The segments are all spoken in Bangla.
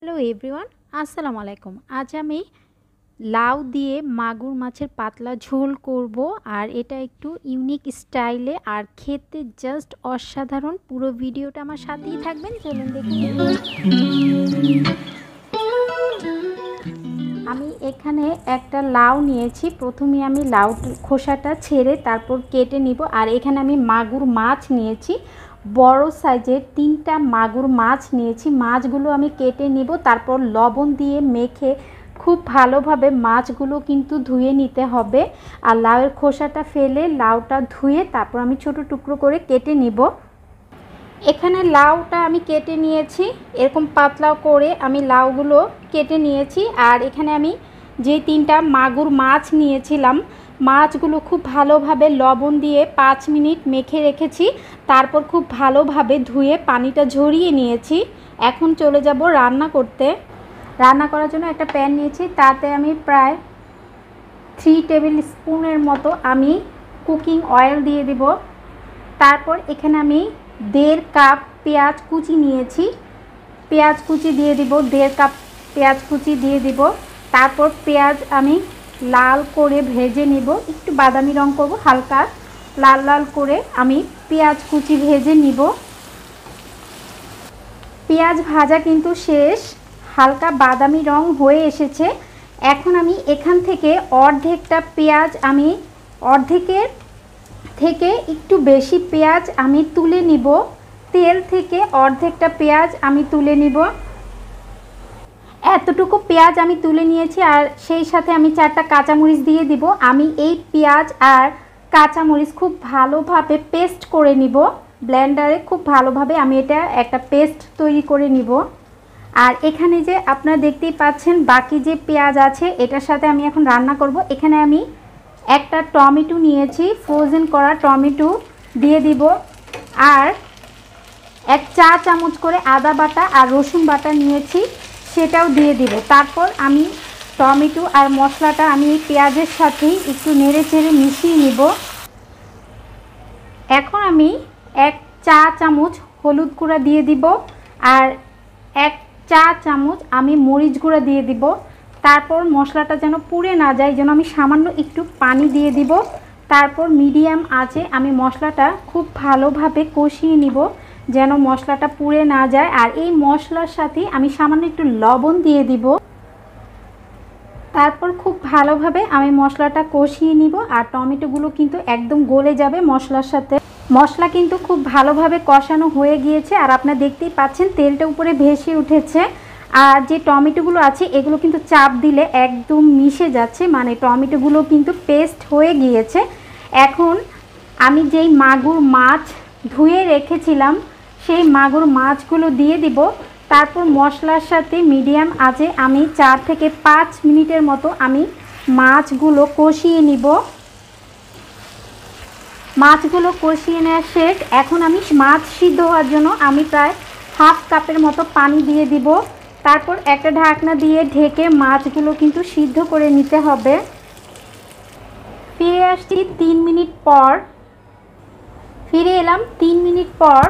হ্যালো এভরিওয়ান, আসসালামু আলাইকুম। আজ আমি লাউ দিয়ে মাগুর মাছের পাতলা ঝোল করব, আর এটা একটু ইউনিক স্টাইলে, আর খেতে জাস্ট অসাধারণ। পুরো ভিডিওটা আমার সাথেই থাকবেন, চলুন দেখুন। আমি এখানে একটা লাউ নিয়েছি। প্রথমে আমি লাউ খোসাটা ছেড়ে তারপর কেটে নিব। আর এখানে আমি মাগুর মাছ নিয়েছি, বড় সাইজের 3টা মাগুর মাছ নিয়েছি। মাছগুলো আমি কেটে নিব, তারপর লবণ দিয়ে মেখে খুব ভালোভাবে মাছগুলো কিন্তু ধুয়ে নিতে হবে। আর লাউয়ের খোসাটা ফেলে লাউটা ধুয়ে তারপর আমি ছোট টুকরো করে কেটে নিব। এখানে লাউটা আমি কেটে নিয়েছি, এরকম পাতলা করে আমি লাউগুলো কেটে নিয়েছি। আর এখানে আমি যে 3টা মাগুর মাছ নিয়েছিলাম, মাছগুলো খুব ভালোভাবে লবণ দিয়ে 5 মিনিট মেখে রেখেছি। তারপর খুব ভালোভাবে ধুয়ে পানিটা ঝরিয়ে নিয়েছি। এখন চলে যাব রান্না করতে। রান্না করার জন্য একটা প্যান নিয়েছি, তাতে আমি প্রায় 3 টেবিল স্পুনের মতো আমি কুকিং অয়েল দিয়ে দিব। তারপর এখানে আমি 1.5 কাপ পেঁয়াজ কুচি নিয়েছি, পেঁয়াজ কুচি দিয়ে দিব। 1.5 কাপ পেঁয়াজ কুচি দিয়ে দিব। তারপর পেঁয়াজ আমি লাল করে ভেজে নিব, একটু বাদামি রং করব, হালকা লাল লাল করে আমি পেঁয়াজ কুচি ভেজে নিব। পেঁয়াজ ভাজা কিন্তু শেষ, হালকা বাদামি রং হয়ে এসেছে। এখন আমি এখান থেকে অর্ধেকটা পেঁয়াজ, আমি অর্ধেকের থেকে একটু বেশি পেঁয়াজ আমি তুলে নিব। তেল থেকে অর্ধেকটা পেঁয়াজ আমি তুলে নিব। এতটুকু পেঁয়াজ আমি তুলে নিয়েছি, আর সেই সাথে আমি 4টা কাঁচামরিচ দিয়ে দিব। আমি এই পেঁয়াজ আর কাঁচামরিচ খুব ভালোভাবে পেস্ট করে নিব, ব্লেন্ডারে খুব ভালোভাবে আমি এটা একটা পেস্ট তৈরি করে নিব। আর এখানে যে আপনারা দেখতেই পাচ্ছেন বাকি যে পেঁয়াজ আছে, এটার সাথে আমি এখন রান্না করব। এখানে আমি একটা টমেটো নিয়েছি, ফ্রোজেন করা টমেটো দিয়ে দিব। আর 1 চা চামচ করে আদা বাটা আর রসুন বাটা নিয়েছি, সেটাও দিয়ে দিব। তারপর আমি টমেটো আর মশলাটা আমি এই পেঁয়াজের সাথেই একটু নেড়ে চেড়ে মিশিয়ে নিব। এখন আমি 1 চা চামচ হলুদ গুঁড়া দিয়ে দিব, আর 1 চা চামচ আমি মরিচ গুঁড়া দিয়ে দিব। তারপর মশলাটা যেন পুড়ে না যায়, যেন আমি সামান্য একটু পানি দিয়ে দিব। তারপর মিডিয়াম আঁচে আমি মশলাটা খুব ভালোভাবে কষিয়ে নিব, যেন মশলাটা পুড়ে না যায়। আর এই মশলার সাথে আমি সামান্য একটু লবণ দিয়ে দিব। তারপর খুব ভালোভাবে আমি মশলাটা কষিয়ে নিব। আর টমেটোগুলো কিন্তু একদম গলে যাবে মশলার সাথে। মশলা কিন্তু খুব ভালোভাবে কষানো হয়ে গিয়েছে, আর আপনারা দেখতেই পাচ্ছেন তেলটা উপরে ভেসে উঠেছে। আর যে টমেটোগুলো আছে এগুলো কিন্তু চাপ দিলে একদম মিশে যাচ্ছে, মানে টমেটোগুলো কিন্তু পেস্ট হয়ে গিয়েছে। এখন আমি যেই মাগুর মাছ ধুয়ে রেখেছিলাম সেই মাগুর মাছগুলো দিয়ে দিব। তারপর মশলার সাথে মিডিয়াম আঁচে আমি 4 থেকে 5 মিনিটের মতো আমি মাছগুলো কষিয়ে নিব। মাছগুলো কষিয়ে নেওয়া শেষ। এখন আমি মাছ সিদ্ধ হওয়ার জন্য আমি প্রায় 1/2 কাপের মতো পানি দিয়ে দিব। তারপর একটা ঢাকনা দিয়ে ঢেকে মাছগুলো কিন্তু সিদ্ধ করে নিতে হবে। ফিরে আসছি 3 মিনিট পর। ফিরে এলাম 3 মিনিট পর।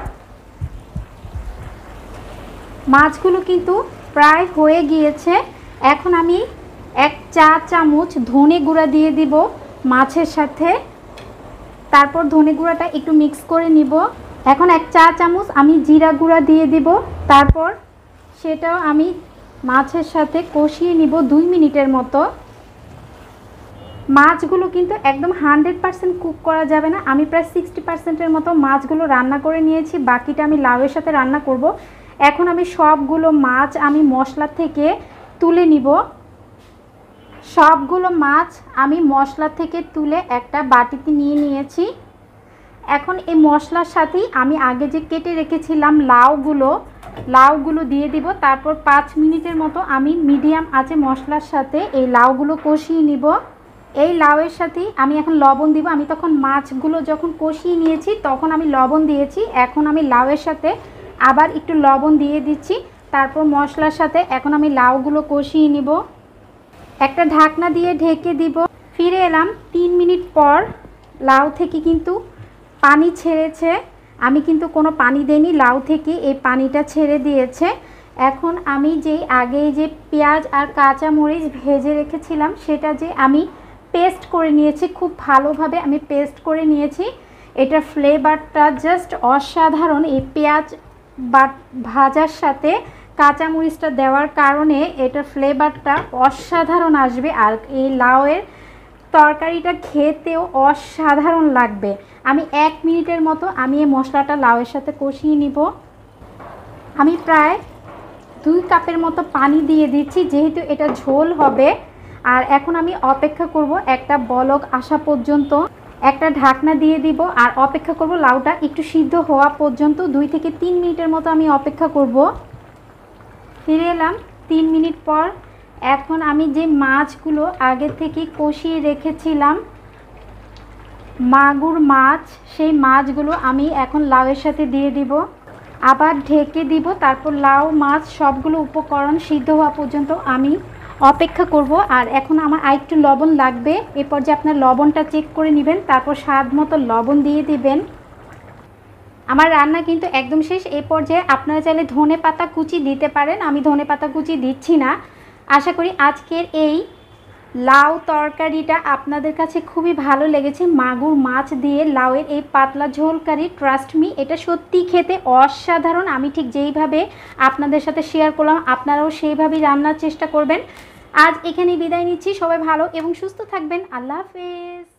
মাছগুলো কিন্তু প্রায় হয়ে গিয়েছে। এখন আমি 1 চা চামচ ধনে গুঁড়া দিয়ে দিব মাছের সাথে। তারপর ধনে গুঁড়াটা একটু মিক্স করে নিব। এখন 1 চা চামচ আমি জিরা গুঁড়া দিয়ে দিব। তারপর সেটাও আমি মাছের সাথে কষিয়ে নিব 2 মিনিটের মতো। মাছগুলো কিন্তু একদম 100% কুক করা যাবে না, আমি প্রায় 60%-এর মতো মাছগুলো রান্না করে নিয়েছি, বাকিটা আমি লাউয়ের সাথে রান্না করব। এখন আমি সবগুলো মাছ আমি মশলা থেকে তুলে নিব। সবগুলো মাছ আমি মশলা থেকে তুলে একটা বাটিতে নিয়ে নিয়েছি। এখন এই মশলার সাথেই আমি আগে যে কেটে রেখেছিলাম লাউগুলো দিয়ে দিব। তারপর 5 মিনিটের মতো আমি মিডিয়াম আঁচে মশলার সাথে এই লাউগুলো কষিয়ে নিব। এই লাউয়ের সাথেই আমি এখন লবণ দিব। আমি তখন মাছগুলো যখন কষিয়ে নিয়েছি তখন আমি লবণ দিয়েছি, এখন আমি লাউয়ের সাথে আবার একটু লবণ দিয়ে দিচ্ছি। তারপর মশলার সাথে এখন আমি লাউগুলো কষিয়ে নিব। একটা ঢাকনা দিয়ে ঢেকে দিব। ফিরে এলাম 3 মিনিট পর। লাউ থেকে কিন্তু পানি ছেড়েছে, আমি কিন্তু কোনো পানি দেইনি, লাউ থেকে এই পানিটা ছেড়ে দিয়েছে। এখন আমি যে আগে যে পেঁয়াজ আর কাঁচা মরিচ ভেজে রেখেছিলাম সেটা যে আমি পেস্ট করে নিয়েছি, খুব ভালোভাবে আমি পেস্ট করে নিয়েছি। এটা ফ্লেভারটা জাস্ট অসাধারণ। এই পেঁয়াজ ভাজার সাথে কাঁচামরিচটা দেওয়ার কারণে এটার ফ্লেভারটা অসাধারণ আসবে। আর এই লাউয়ের তরকারিটা খেতেও অসাধারণ লাগবে। আমি 1 মিনিটের মতো আমি এই মশলাটা লাউয়ের সাথে কষিয়ে নিব। আমি প্রায় 2 কাপের মতো পানি দিয়ে দিচ্ছি, যেহেতু এটা ঝোল হবে। আর এখন আমি অপেক্ষা করব একটা বলক আসা পর্যন্ত। একটা ঢাকনা দিয়ে দিব আর অপেক্ষা করব লাউটা একটু সিদ্ধ হওয়া পর্যন্ত। 2 থেকে 3 মিনিটের মতো আমি অপেক্ষা করব। ফিরে এলাম 3 মিনিট পর। এখন আমি যে মাছগুলো আগে থেকে কষিয়ে রেখেছিলাম, মাগুর মাছ, সেই মাছগুলো আমি এখন লাউয়ের সাথে দিয়ে দিব। আবার ঢেকে দিব। তারপর লাউ মাছ সবগুলো উপকরণ সিদ্ধ হওয়া পর্যন্ত আমি অপেক্ষা করব। আর এখন আমার আরেকটু লবণ লাগবে। এরপর যে আপনার লবণটা চেক করে নেবেন, তারপর স্বাদ মতো লবণ দিয়ে দিবেন। আমার রান্না কিন্তু একদম শেষ। এই পর্যায়ে আপনারা চাইলে ধনেপাতা কুচি দিতে পারেন, আমি ধনেপাতা কুচি দিচ্ছি না। আশা করি আজকের এই লাউ তরকারিটা আপনাদের কাছে খুবই ভালো লেগেছে। মাগুর মাছ দিয়ে লাউয়ের এই পাতলা ঝোল কারি, ট্রাস্ট মি, এটা সত্যি খেতে অসাধারণ। আমি ঠিক যেইভাবে আপনাদের সাথে শেয়ার করলাম আপনারাও সেইভাবেই রান্নার চেষ্টা করবেন। আজ এখানেই বিদায় নিচ্ছি। সবাই ভালো এবং সুস্থ থাকবেন। আল্লাহ হাফেজ।